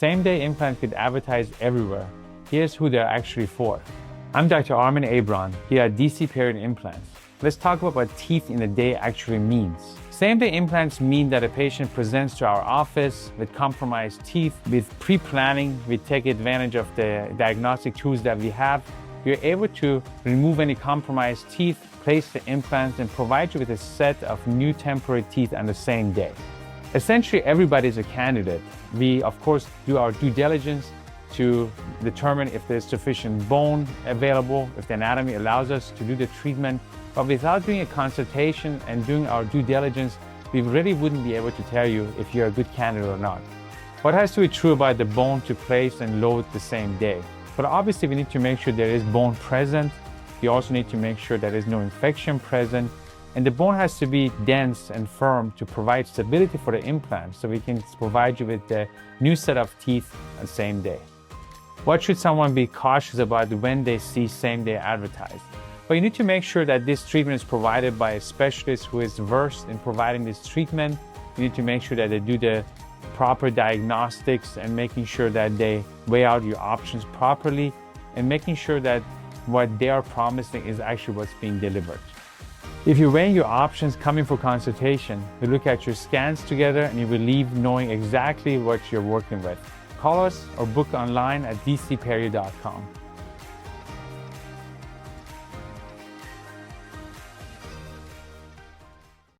Same-day implants get advertised everywhere. Here's who they're actually for. I'm Dr. Armin Abron here at DC Perio Implants. Let's talk about what teeth in a day actually means. Same-day implants mean that a patient presents to our office with compromised teeth. With pre-planning, we take advantage of the diagnostic tools that we have. We're able to remove any compromised teeth, place the implants, and provide you with a set of new temporary teeth on the same day. Essentially, everybody is a candidate. We, of course, do our due diligence to determine if there's sufficient bone available, if the anatomy allows us to do the treatment. But without doing a consultation and doing our due diligence, we really wouldn't be able to tell you if you're a good candidate or not. What has to be true about the bone to place and load the same day? But obviously, we need to make sure there is bone present. We also need to make sure there is no infection present. And the bone has to be dense and firm to provide stability for the implant so we can provide you with the new set of teeth on the same day. What should someone be cautious about when they see same-day advertised? Well, you need to make sure that this treatment is provided by a specialist who is versed in providing this treatment. You need to make sure that they do the proper diagnostics and making sure that they weigh out your options properly and making sure that what they are promising is actually what's being delivered. If you're weighing your options coming for consultation, we look at your scans together and you will leave knowing exactly what you're working with. Call us or book online at dcperio.com.